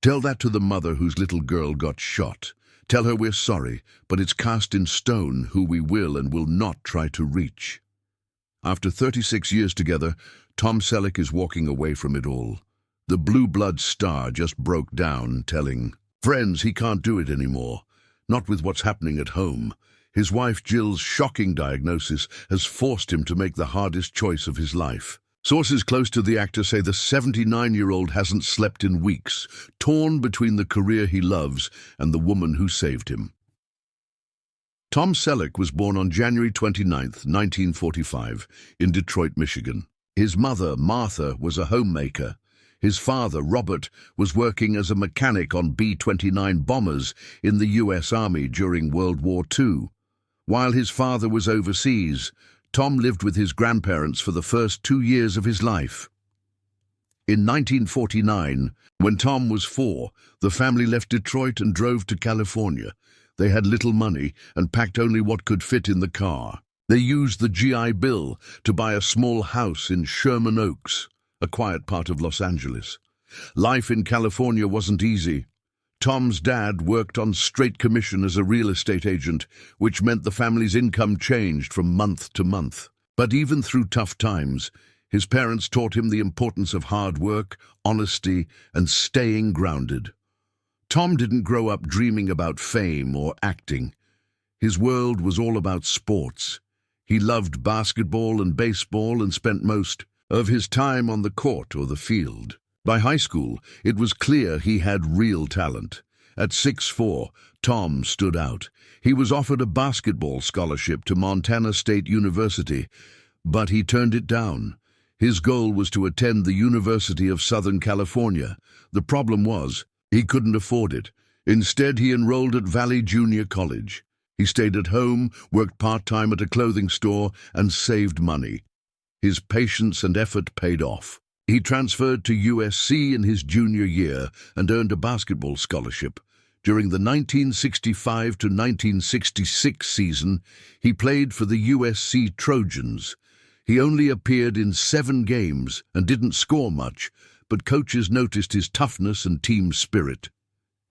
Tell that to the mother whose little girl got shot. Tell her we're sorry, but it's cast in stone who we will and will not try to reach. After 36 years together, Tom Selleck is walking away from it all. The blue blood star just broke down, telling friends he can't do it anymore. Not with what's happening at home. His wife Jill's shocking diagnosis has forced him to make the hardest choice of his life. Sources close to the actor say the 79-year-old hasn't slept in weeks, torn between the career he loves and the woman who saved him. Tom Selleck was born on January 29, 1945, in Detroit, Michigan. His mother, Martha, was a homemaker. His father, Robert, was working as a mechanic on B-29 bombers in the U.S. Army during World War II. While his father was overseas, Tom lived with his grandparents for the first 2 years of his life. In 1949, when Tom was 4, the family left Detroit and drove to California. They had little money and packed only what could fit in the car. They used the GI Bill to buy a small house in Sherman Oaks, a quiet part of Los Angeles. Life in California wasn't easy. Tom's dad worked on straight commission as a real estate agent, which meant the family's income changed from month to month. But even through tough times, his parents taught him the importance of hard work, honesty, and staying grounded. Tom didn't grow up dreaming about fame or acting. His world was all about sports. He loved basketball and baseball and spent most of his time on the court or the field. By high school, it was clear he had real talent. At 6'4", Tom stood out. He was offered a basketball scholarship to Montana State University, but he turned it down. His goal was to attend the University of Southern California. The problem was, he couldn't afford it. Instead, he enrolled at Valley Junior College. He stayed at home, worked part-time at a clothing store, and saved money. His patience and effort paid off. He transferred to USC in his junior year and earned a basketball scholarship. During the 1965 to 1966 season, he played for the USC Trojans. He only appeared in 7 games and didn't score much, but coaches noticed his toughness and team spirit.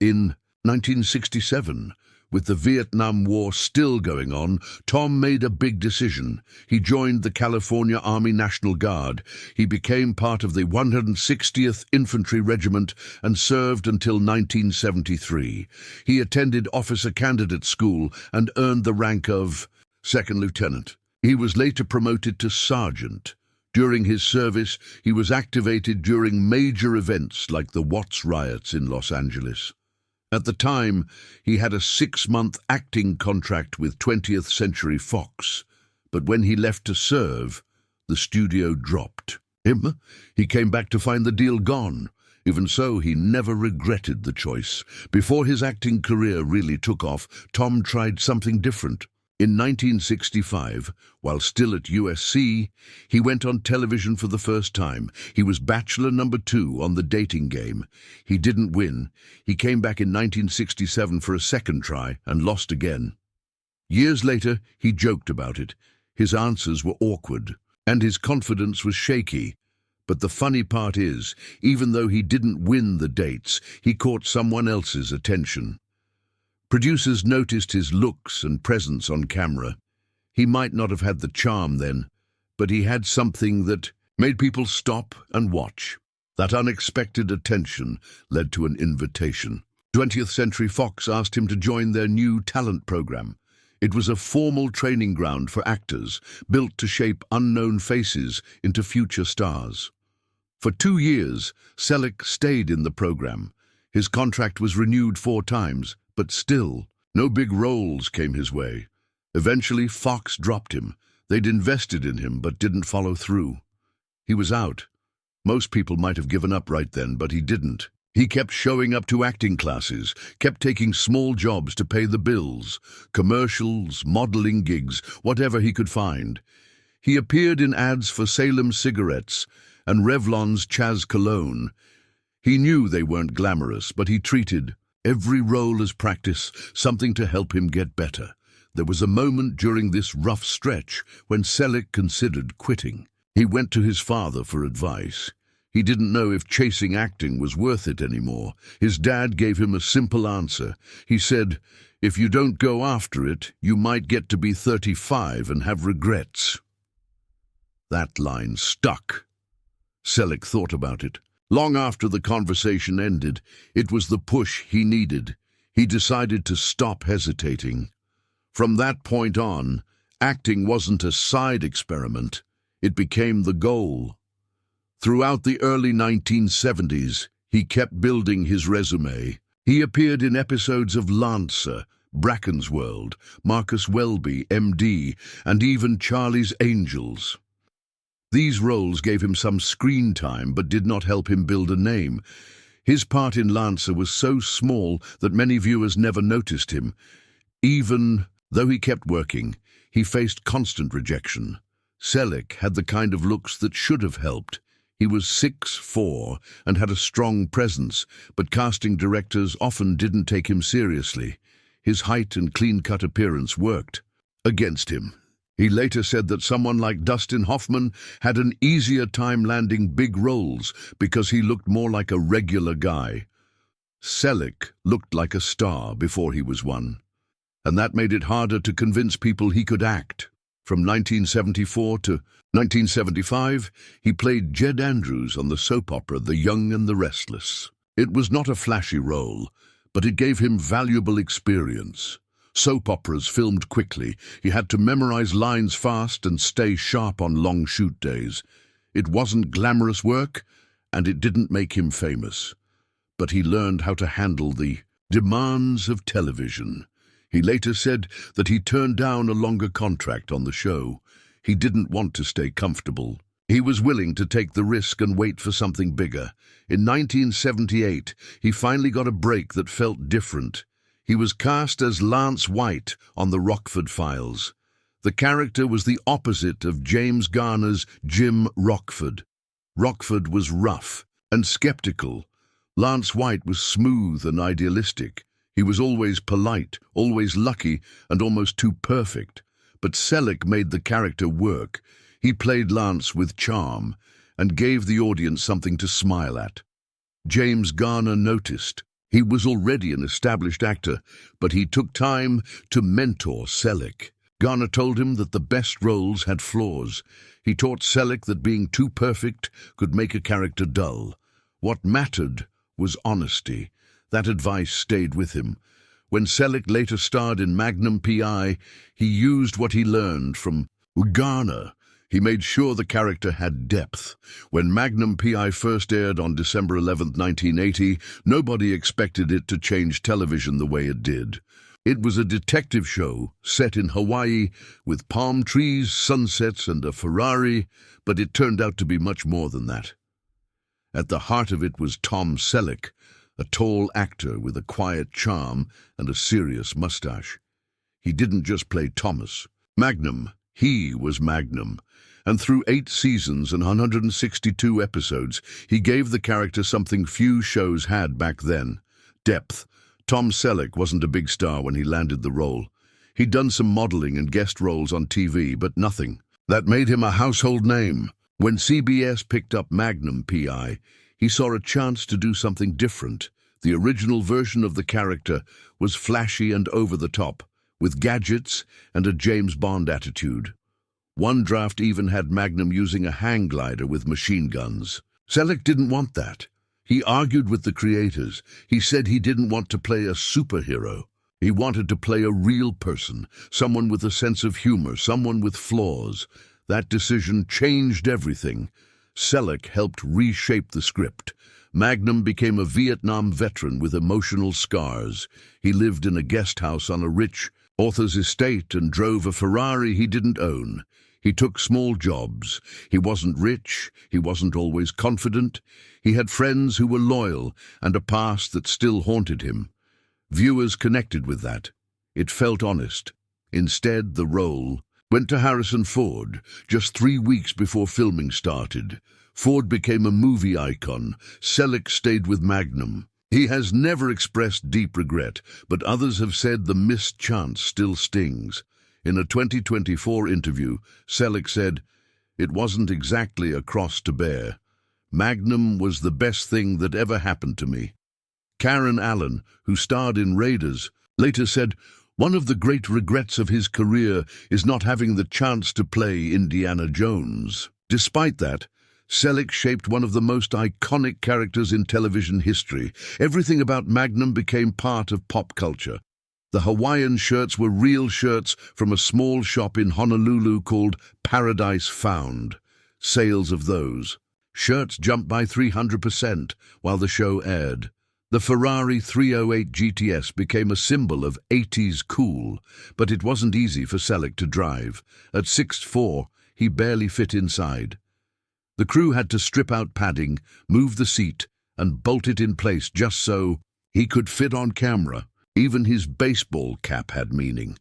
In 1967, with the Vietnam War still going on, Tom made a big decision. He joined the California Army National Guard. He became part of the 160th Infantry Regiment and served until 1973. He attended Officer Candidate School and earned the rank of second lieutenant. He was later promoted to sergeant. During his service, he was activated during major events like the Watts riots in Los Angeles. At the time, he had a 6-month acting contract with 20th Century Fox, but when he left to serve, the studio dropped him. He came back to find the deal gone. Even so, he never regretted the choice. Before his acting career really took off, Tom tried something different. In 1965, while still at USC, he went on television for the first time. He was Bachelor number 2 on The Dating Game. He didn't win. He came back in 1967 for a second try and lost again. Years later, he joked about it. His answers were awkward, and his confidence was shaky. But the funny part is, even though he didn't win the dates, he caught someone else's attention. Producers noticed his looks and presence on camera. He might not have had the charm then, but he had something that made people stop and watch. That unexpected attention led to an invitation. 20th Century Fox asked him to join their new talent program. It was a formal training ground for actors, built to shape unknown faces into future stars. For 2 years, Selleck stayed in the program. His contract was renewed 4 times, but still, no big roles came his way. Eventually, Fox dropped him. They'd invested in him, but didn't follow through. He was out. Most people might have given up right then, but he didn't. He kept showing up to acting classes, kept taking small jobs to pay the bills, commercials, modeling gigs, whatever he could find. He appeared in ads for Salem cigarettes and Revlon's Chaz cologne. He knew they weren't glamorous, but he treated every role as practice, something to help him get better. There was a moment during this rough stretch when Selleck considered quitting. He went to his father for advice. He didn't know if chasing acting was worth it anymore. His dad gave him a simple answer. He said, "If you don't go after it, you might get to be 35 and have regrets." That line stuck. Selleck thought about it. Long after the conversation ended, it was the push he needed. He decided to stop hesitating. From that point on, acting wasn't a side experiment. It became the goal. Throughout the early 1970s, he kept building his resume. He appeared in episodes of Lancer, Bracken's World, Marcus Welby, MD, and even Charlie's Angels. These roles gave him some screen time but did not help him build a name. His part in Lancer was so small that many viewers never noticed him. Even though he kept working, he faced constant rejection. Selleck had the kind of looks that should have helped. He was 6'4" and had a strong presence, but casting directors often didn't take him seriously. His height and clean-cut appearance worked against him. He later said that someone like Dustin Hoffman had an easier time landing big roles because he looked more like a regular guy. Selleck looked like a star before he was one, and that made it harder to convince people he could act. From 1974 to 1975, he played Jed Andrews on the soap opera The Young and the Restless. It was not a flashy role, but it gave him valuable experience. Soap operas filmed quickly. He had to memorize lines fast and stay sharp on long shoot days. It wasn't glamorous work, and it didn't make him famous. But he learned how to handle the demands of television. He later said that he turned down a longer contract on the show. He didn't want to stay comfortable. He was willing to take the risk and wait for something bigger. In 1978, he finally got a break that felt different. He was cast as Lance White on The Rockford Files. The character was the opposite of James Garner's Jim Rockford. Rockford was rough and skeptical. Lance White was smooth and idealistic. He was always polite, always lucky, and almost too perfect. But Selleck made the character work. He played Lance with charm and gave the audience something to smile at. James Garner noticed. He was already an established actor, but he took time to mentor Selleck. Garner told him that the best roles had flaws. He taught Selleck that being too perfect could make a character dull. What mattered was honesty. That advice stayed with him. When Selleck later starred in Magnum P.I., he used what he learned from Garner. He made sure the character had depth. When Magnum P.I. first aired on December 11, 1980, nobody expected it to change television the way it did. It was a detective show set in Hawaii with palm trees, sunsets, and a Ferrari, but it turned out to be much more than that. At the heart of it was Tom Selleck, a tall actor with a quiet charm and a serious mustache. He didn't just play Thomas. Magnum, he was Magnum. And through 8 seasons and 162 episodes, he gave the character something few shows had back then: depth. Tom Selleck wasn't a big star when he landed the role. He'd done some modeling and guest roles on TV, but nothing. That made him a household name. When CBS picked up Magnum P.I., he saw a chance to do something different. The original version of the character was flashy and over-the-top, with gadgets and a James Bond attitude. One draft even had Magnum using a hang glider with machine guns. Selleck didn't want that. He argued with the creators. He said he didn't want to play a superhero. He wanted to play a real person, someone with a sense of humor, someone with flaws. That decision changed everything. Selleck helped reshape the script. Magnum became a Vietnam veteran with emotional scars. He lived in a guest house on a rich author's estate and drove a Ferrari he didn't own. He took small jobs. He wasn't rich. He wasn't always confident. He had friends who were loyal and a past that still haunted him. Viewers connected with that. It felt honest. Instead, the role went to Harrison Ford just 3 weeks before filming started. Ford became a movie icon. Selleck stayed with Magnum. He has never expressed deep regret, but others have said the missed chance still stings. In a 2024 interview, Selleck said, "It wasn't exactly a cross to bear. Magnum was the best thing that ever happened to me. Karen Allen, who starred in Raiders, later said, "One of the great regrets of his career is not having the chance to play Indiana Jones." Despite that, Selleck shaped one of the most iconic characters in television history. Everything about Magnum became part of pop culture. The Hawaiian shirts were real shirts from a small shop in Honolulu called Paradise Found. Sales of those shirts jumped by 300% while the show aired. The Ferrari 308 GTS became a symbol of 80s cool, but it wasn't easy for Selleck to drive. At 6'4", he barely fit inside. The crew had to strip out padding, move the seat, and bolt it in place just so he could fit on camera. Even his baseball cap had meaning.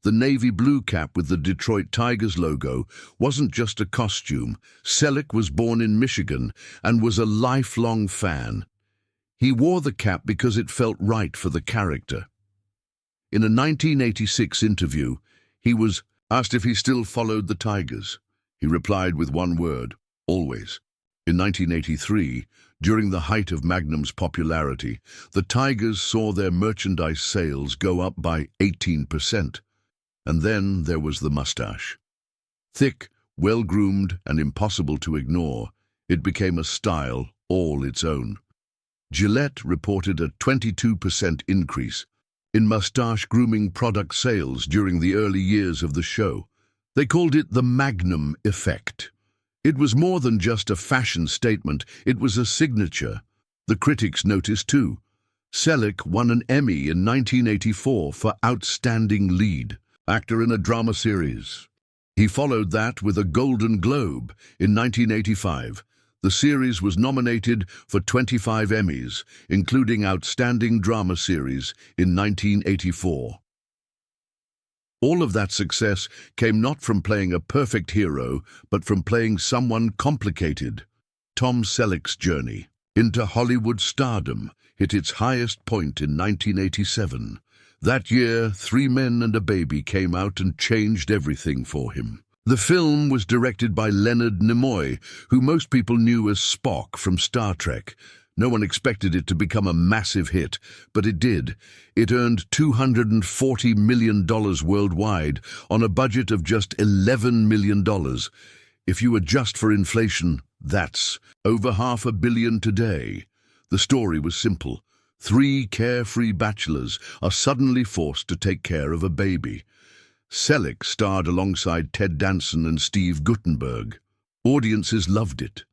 The navy blue cap with the Detroit Tigers logo wasn't just a costume. Selleck was born in Michigan and was a lifelong fan. He wore the cap because it felt right for the character. In a 1986 interview, he was asked if he still followed the Tigers. He replied with one word: always. In 1983, during the height of Magnum's popularity, the Tigers saw their merchandise sales go up by 18%. And then there was the mustache. Thick, well-groomed, and impossible to ignore, it became a style all its own. Gillette reported a 22% increase in mustache grooming product sales during the early years of the show. They called it the Magnum effect. It was more than just a fashion statement, it was a signature. The critics noticed too. Selleck won an Emmy in 1984 for Outstanding Lead Actor in a Drama Series. He followed that with a Golden Globe in 1985. The series was nominated for 25 Emmys, including Outstanding Drama Series in 1984. All of that success came not from playing a perfect hero, but from playing someone complicated. Tom Selleck's journey into Hollywood stardom hit its highest point in 1987. That year, 3 Men and a Baby came out and changed everything for him. The film was directed by Leonard Nimoy, who most people knew as Spock from Star Trek. No one expected it to become a massive hit, but it did. It earned $240 million worldwide on a budget of just $11 million. If you adjust for inflation, that's over $500 million today. The story was simple. 3 carefree bachelors are suddenly forced to take care of a baby. Selleck starred alongside Ted Danson and Steve Guttenberg. Audiences loved it.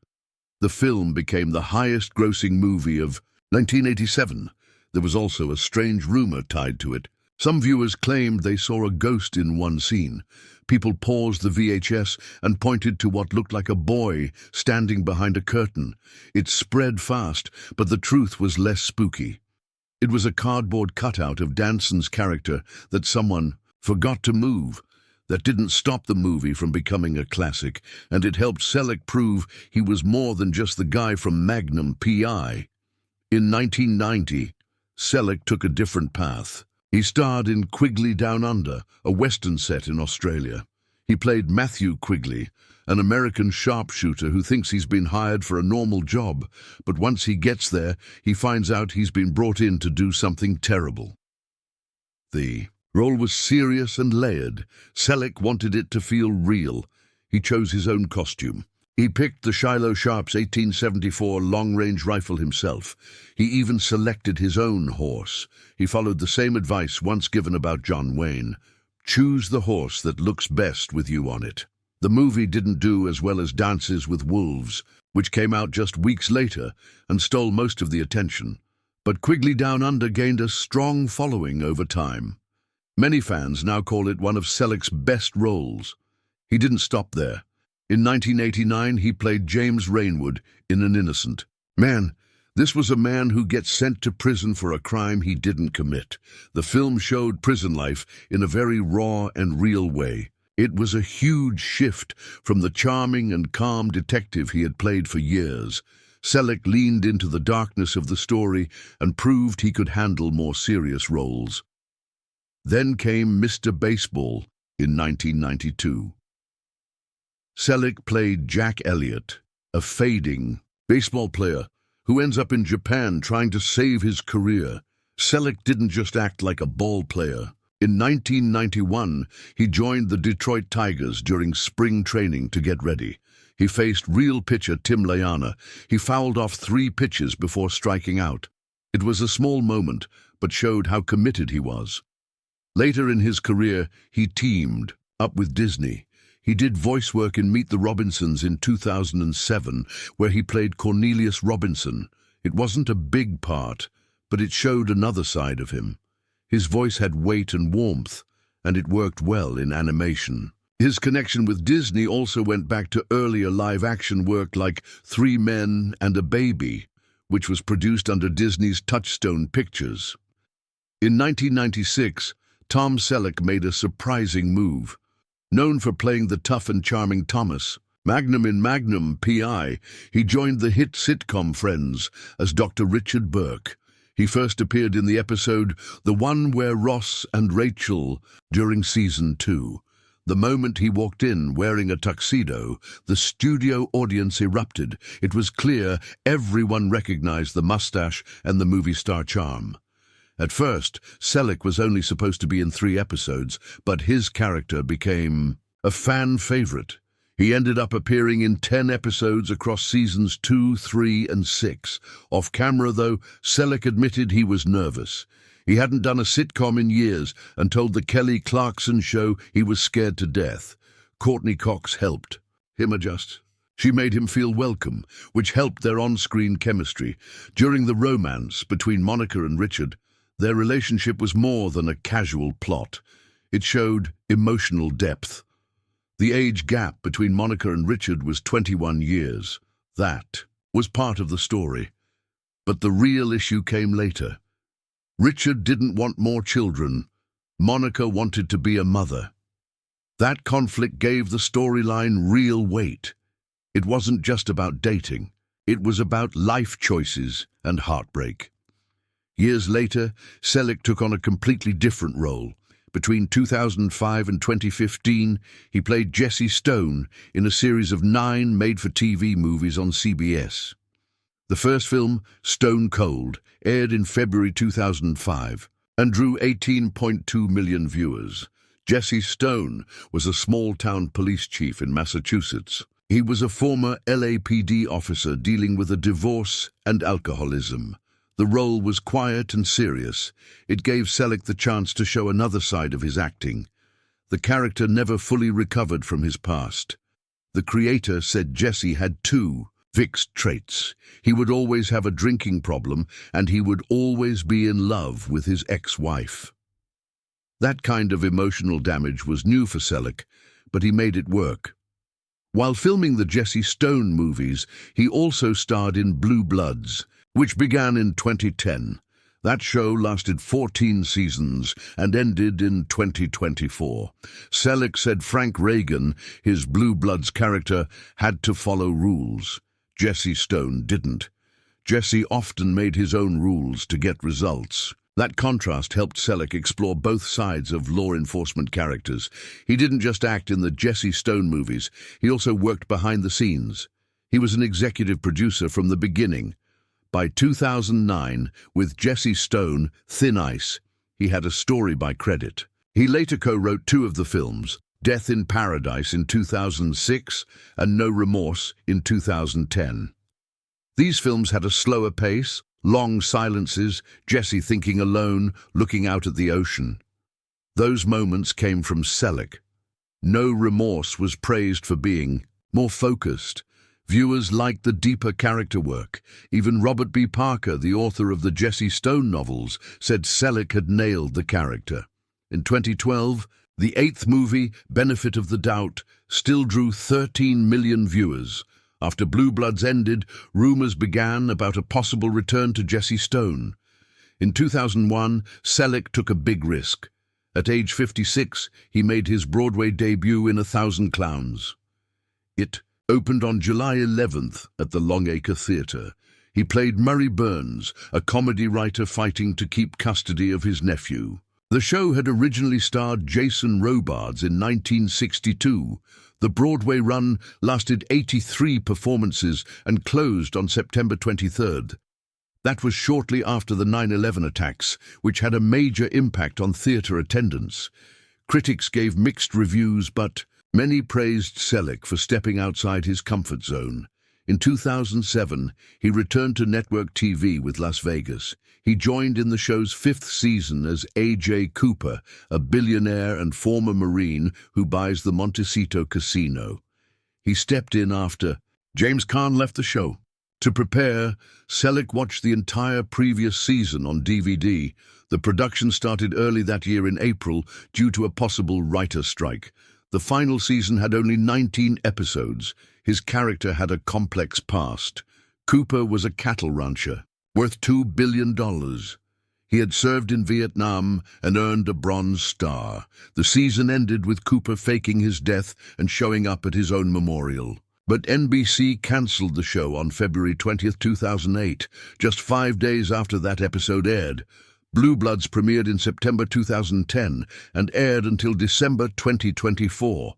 The film became the highest-grossing movie of 1987. There was also a strange rumor tied to it. Some viewers claimed they saw a ghost in one scene. People paused the VHS and pointed to what looked like a boy standing behind a curtain. It spread fast, but the truth was less spooky. It was a cardboard cutout of Danson's character that someone forgot to move. That didn't stop the movie from becoming a classic, and it helped Selleck prove he was more than just the guy from Magnum P.I. In 1990, Selleck took a different path. He starred in Quigley Down Under, a Western set in Australia. He played Matthew Quigley, an American sharpshooter who thinks he's been hired for a normal job, but once he gets there, he finds out he's been brought in to do something terrible. The role was serious and layered. Selleck wanted it to feel real. He chose his own costume. He picked the Shiloh Sharp's 1874 long-range rifle himself. He even selected his own horse. He followed the same advice once given about John Wayne. Choose the horse that looks best with you on it. The movie didn't do as well as Dances with Wolves, which came out just weeks later and stole most of the attention. But Quigley Down Under gained a strong following over time. Many fans now call it one of Selleck's best roles. He didn't stop there. In 1989, he played James Rainwood in An Innocent Man. This was a man who gets sent to prison for a crime he didn't commit. The film showed prison life in a very raw and real way. It was a huge shift from the charming and calm detective he had played for years. Selleck leaned into the darkness of the story and proved he could handle more serious roles. Then came Mr. Baseball in 1992. Selleck played Jack Elliott, a fading baseball player who ends up in Japan trying to save his career. Selleck didn't just act like a ball player. In 1991, he joined the Detroit Tigers during spring training to get ready. He faced real pitcher Tim Layana. He fouled off 3 pitches before striking out. It was a small moment, but showed how committed he was. Later in his career, he teamed up with Disney. He did voice work in Meet the Robinsons in 2007, where he played Cornelius Robinson. It wasn't a big part, but it showed another side of him. His voice had weight and warmth, and it worked well in animation. His connection with Disney also went back to earlier live-action work like 3 Men and a Baby, which was produced under Disney's Touchstone Pictures. In 1996, Tom Selleck made a surprising move. Known for playing the tough and charming Thomas, Magnum in Magnum P.I., he joined the hit sitcom Friends as Dr. Richard Burke. He first appeared in the episode The One Where Ross and Rachel during season 2. The moment he walked in wearing a tuxedo, the studio audience erupted. It was clear everyone recognized the mustache and the movie star charm. At first, Selleck was only supposed to be in 3 episodes, but his character became a fan favorite. He ended up appearing in 10 episodes across seasons 2, 3, and 6. Off camera, though, Selleck admitted he was nervous. He hadn't done a sitcom in years and told the Kelly Clarkson show he was scared to death. Courtney Cox helped him adjust. She made him feel welcome, which helped their on-screen chemistry. During the romance between Monica and Richard, their relationship was more than a casual plot. It showed emotional depth. The age gap between Monica and Richard was 21 years. That was part of the story. But the real issue came later. Richard didn't want more children. Monica wanted to be a mother. That conflict gave the storyline real weight. It wasn't just about dating. It was about life choices and heartbreak. Years later, Selleck took on a completely different role. Between 2005 and 2015, he played Jesse Stone in a series of 9 made-for-TV movies on CBS. The first film, Stone Cold, aired in February 2005 and drew 18.2 million viewers. Jesse Stone was a small-town police chief in Massachusetts. He was a former LAPD officer dealing with a divorce and alcoholism. The role was quiet and serious. It gave Selleck the chance to show another side of his acting. The character never fully recovered from his past. The creator said Jesse had 2 fixed traits. He would always have a drinking problem, and he would always be in love with his ex-wife. That kind of emotional damage was new for Selleck, but he made it work. While filming the Jesse Stone movies, he also starred in Blue Bloods, which began in 2010. That show lasted 14 seasons and ended in 2024. Selleck said Frank Reagan, his Blue Bloods character, had to follow rules. Jesse Stone didn't. Jesse often made his own rules to get results. That contrast helped Selleck explore both sides of law enforcement characters. He didn't just act in the Jesse Stone movies, he also worked behind the scenes. He was an executive producer from the beginning. By 2009, with Jesse Stone, Thin Ice, he had a story by credit. He later co-wrote 2 of the films, Death in Paradise in 2006 and No Remorse in 2010. These films had a slower pace, long silences, Jesse thinking alone, looking out at the ocean. Those moments came from Selleck. No Remorse was praised for being more focused. Viewers liked the deeper character work. Even Robert B. Parker, the author of the Jesse Stone novels, said Selleck had nailed the character. In 2012, the 8th movie, Benefit of the Doubt, still drew 13 million viewers. After Blue Bloods ended, rumors began about a possible return to Jesse Stone. In 2001, Selleck took a big risk. At age 56, he made his Broadway debut in 1,000 Clowns. It opened on July 11th at the Longacre Theatre. He played Murray Burns, a comedy writer fighting to keep custody of his nephew. The show had originally starred Jason Robards in 1962. The Broadway run lasted 83 performances and closed on September 23rd. That was shortly after the 9/11 attacks, which had a major impact on theatre attendance. Critics gave mixed reviews, but many praised Selleck for stepping outside his comfort zone. In 2007, he returned to network TV with Las Vegas. He joined in the show's 5th season as A.J. Cooper, a billionaire and former Marine who buys the Montecito Casino. He stepped in after James Caan left the show. To prepare, Selleck watched the entire previous season on DVD. The production started early that year in April due to a possible writer strike. The final season had only 19 episodes. His character had a complex past. Cooper was a cattle rancher, worth $2 billion. He had served in Vietnam and earned a Bronze Star. The season ended with Cooper faking his death and showing up at his own memorial. But NBC cancelled the show on February 20, 2008, just 5 days after that episode aired. Blue Bloods premiered in September 2010 and aired until December 2024.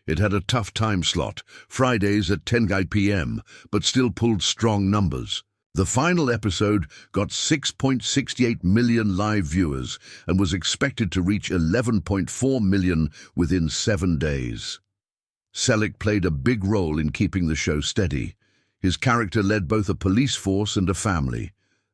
It had a tough time slot, Fridays at 10 p.m., but still pulled strong numbers. The final episode got 6.68 million live viewers and was expected to reach 11.4 million within 7 days. Selleck played a big role in keeping the show steady. His character led both a police force and a family.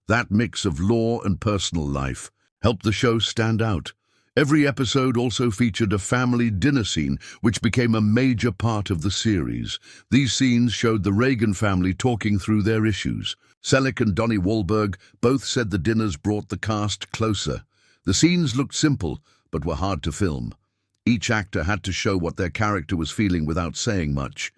That mix of law and personal life helped the show stand out. Every episode also featured a family dinner scene, which became a major part of the series. These scenes showed the Reagan family talking through their issues. Selleck and Donnie Wahlberg both said the dinners brought the cast closer. The scenes looked simple, but were hard to film. Each actor had to show what their character was feeling without saying much.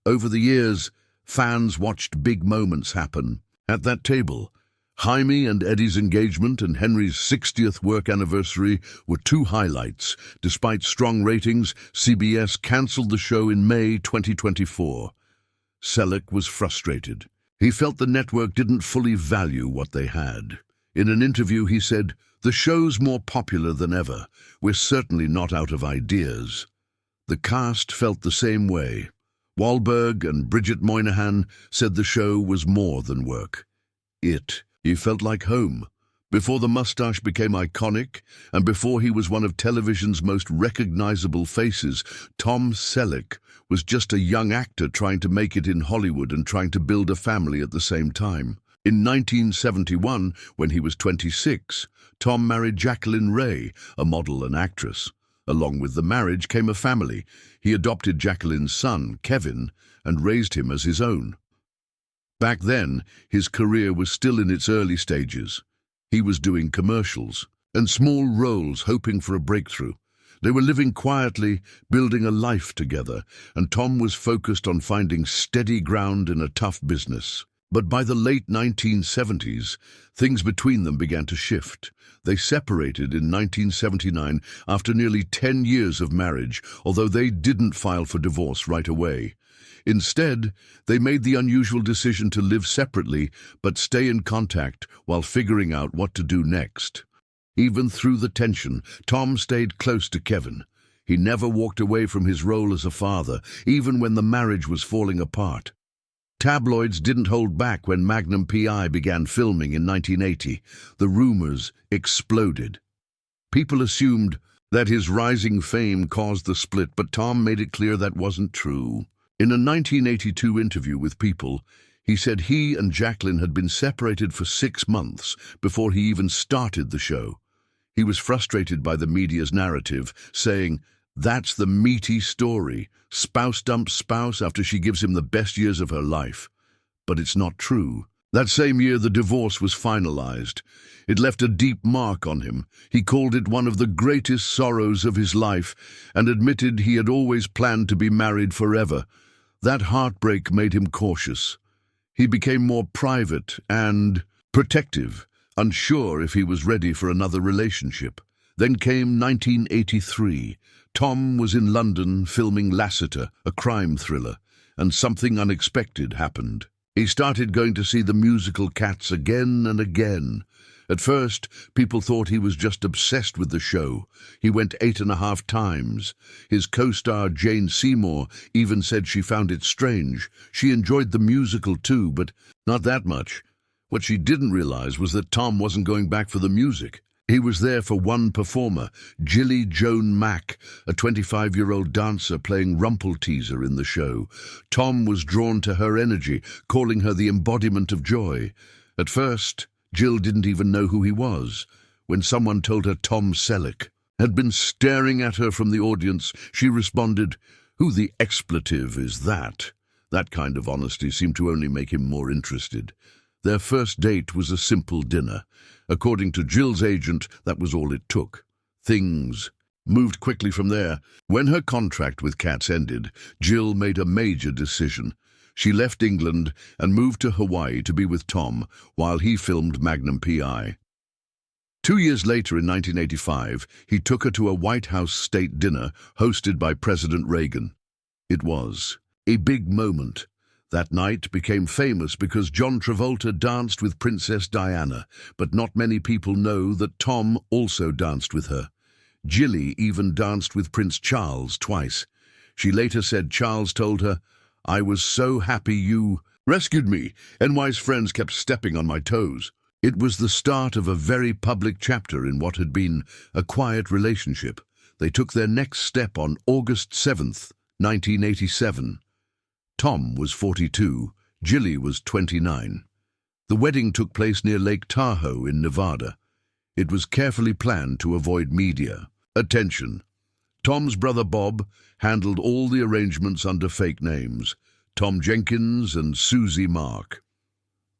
Over the years, fans watched big moments happen. At that table, Jaime and Eddie's engagement and Henry's 60th work anniversary were two highlights. Despite strong ratings, CBS cancelled the show in May 2024. Selleck was frustrated. He felt the network didn't fully value what they had. In an interview, he said, "The show's more popular than ever. We're certainly not out of ideas." The cast felt the same way. Wahlberg and Bridget Moynihan said the show was more than work. He felt like home. Before the mustache became iconic, and before he was one of television's most recognizable faces, Tom Selleck was just a young actor trying to make it in Hollywood and trying to build a family at the same time. In 1971, when he was 26, Tom married Jacqueline Ray, a model and actress. Along with the marriage came a family. He adopted Jacqueline's son, Kevin, and raised him as his own. Back then, his career was still in its early stages. He was doing commercials and small roles, hoping for a breakthrough. They were living quietly, building a life together, and Tom was focused on finding steady ground in a tough business. But by the late 1970s, things between them began to shift. They separated in 1979 after nearly 10 years of marriage, although they didn't file for divorce right away. Instead, they made the unusual decision to live separately but stay in contact while figuring out what to do next. Even through the tension, Tom stayed close to Kevin. He never walked away from his role as a father, even when the marriage was falling apart. Tabloids didn't hold back when Magnum P.I. began filming in 1980. The rumors exploded. People assumed that his rising fame caused the split, but Tom made it clear that wasn't true. In a 1982 interview with People, he said he and Jacqueline had been separated for 6 months before he even started the show. He was frustrated by the media's narrative, saying, "That's the meaty story. Spouse dumps spouse after she gives him the best years of her life." But it's not true. That same year, the divorce was finalized. It left a deep mark on him. He called it one of the greatest sorrows of his life and admitted he had always planned to be married forever. That heartbreak made him cautious. He became more private and protective, unsure if he was ready for another relationship. Then came 1983. Tom was in London filming Lassiter, a crime thriller, and something unexpected happened. He started going to see the musical Cats again and again. At first, people thought he was just obsessed with the show. He went 8.5 times. His co-star Jane Seymour even said she found it strange. She enjoyed the musical too, but not that much. What she didn't realize was that Tom wasn't going back for the music. He was there for one performer, Jilly Joan Mack, a 25-year-old dancer playing Rumpelteazer in the show. Tom was drawn to her energy, calling her the embodiment of joy. At first, Jill didn't even know who he was. When someone told her Tom Selleck had been staring at her from the audience, she responded, "Who the expletive is that?" That kind of honesty seemed to only make him more interested. Their first date was a simple dinner. According to Jill's agent, that was all it took. Things moved quickly from there. When her contract with Katz ended, Jill made a major decision. She left England and moved to Hawaii to be with Tom while he filmed Magnum P.I. 2 years later, in 1985, he took her to a White House state dinner hosted by President Reagan. It was a big moment. That night became famous because John Travolta danced with Princess Diana, but not many people know that Tom also danced with her. Jilly even danced with Prince Charles twice. She later said Charles told her, "I was so happy you rescued me, and Wise friends kept stepping on my toes." It was the start of a very public chapter in what had been a quiet relationship. They took their next step on August 7th, 1987. Tom was 42, Jilly was 29. The wedding took place near Lake Tahoe in Nevada. It was carefully planned to avoid media attention. Tom's brother Bob handled all the arrangements under fake names, Tom Jenkins and Susie Mark.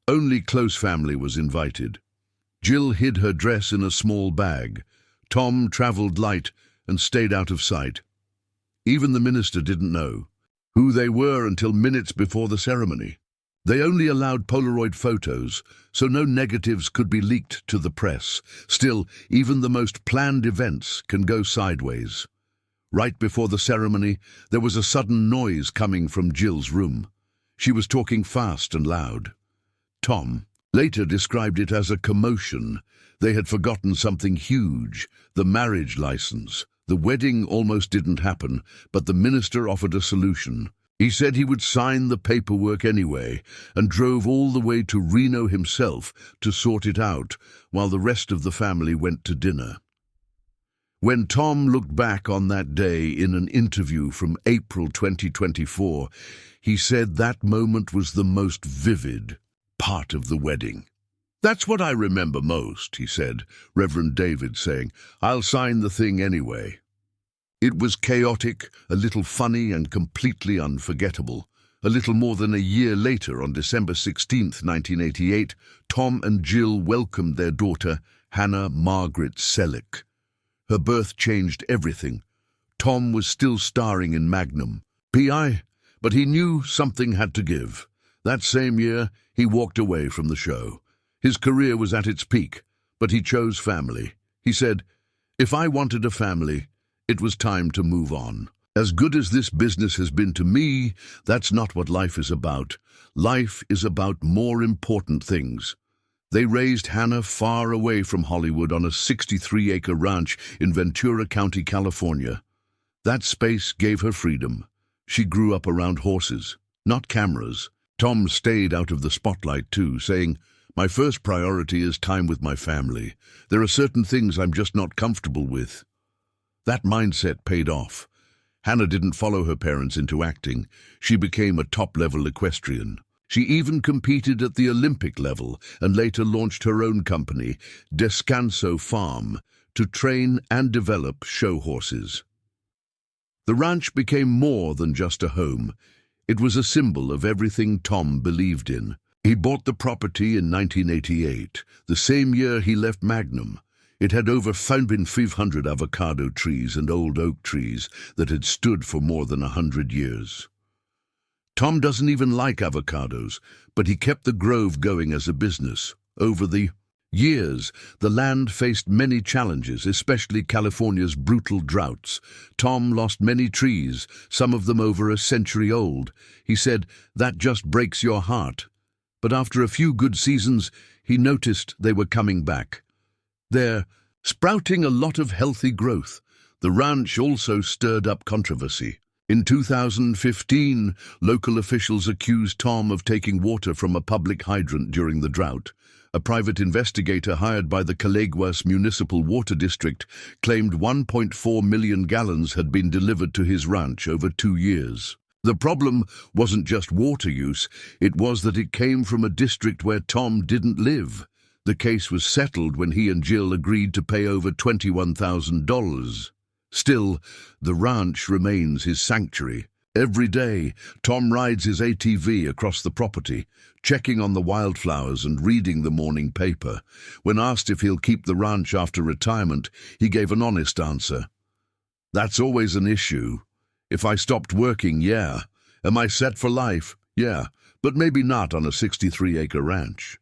Only close family was invited. Jill hid her dress in a small bag. Tom traveled light and stayed out of sight. Even the minister didn't know who they were until minutes before the ceremony. They only allowed Polaroid photos, so no negatives could be leaked to the press. Still, even the most planned events can go sideways. Right before the ceremony, there was a sudden noise coming from Jill's room. She was talking fast and loud. Tom later described it as a commotion. They had forgotten something huge, the marriage license. The wedding almost didn't happen, but the minister offered a solution. He said he would sign the paperwork anyway, and drove all the way to Reno himself to sort it out, while the rest of the family went to dinner. When Tom looked back on that day in an interview from April 2024, he said that moment was the most vivid part of the wedding. "That's what I remember most," he said, Reverend David saying, "I'll sign the thing anyway." It was chaotic, a little funny and completely unforgettable. A little more than a year later, on December 16th, 1988, Tom and Jill welcomed their daughter, Hannah Margaret Selleck. Her birth changed everything. Tom was still starring in Magnum P.I., but he knew something had to give. That same year, he walked away from the show. His career was at its peak, but he chose family. He said, "If I wanted a family, it was time to move on. As good as this business has been to me, that's not what life is about. Life is about more important things." They raised Hannah far away from Hollywood on a 63-acre ranch in Ventura County, California. That space gave her freedom. She grew up around horses, not cameras. Tom stayed out of the spotlight too, saying, "My first priority is time with my family. There are certain things I'm just not comfortable with." That mindset paid off. Hannah didn't follow her parents into acting. She became a top-level equestrian. She even competed at the Olympic level and later launched her own company, Descanso Farm, to train and develop show horses. The ranch became more than just a home. It was a symbol of everything Tom believed in. He bought the property in 1988, the same year he left Magnum. It had over 500 avocado trees and old oak trees that had stood for more than 100 years. Tom doesn't even like avocados, but he kept the grove going as a business. Over the years, the land faced many challenges, especially California's brutal droughts. Tom lost many trees, some of them over a century old. He said, "That just breaks your heart." But after a few good seasons, he noticed they were coming back. They're sprouting a lot of healthy growth. The ranch also stirred up controversy. In 2015, local officials accused Tom of taking water from a public hydrant during the drought. A private investigator hired by the Caleguas Municipal Water District claimed 1.4 million gallons had been delivered to his ranch over 2 years. The problem wasn't just water use, it was that it came from a district where Tom didn't live. The case was settled when he and Jill agreed to pay over $21,000. Still, the ranch remains his sanctuary. Every day, Tom rides his ATV across the property, checking on the wildflowers and reading the morning paper. When asked if he'll keep the ranch after retirement, he gave an honest answer. "That's always an issue. If I stopped working, yeah. Am I set for life? Yeah, but maybe not on a 63-acre ranch."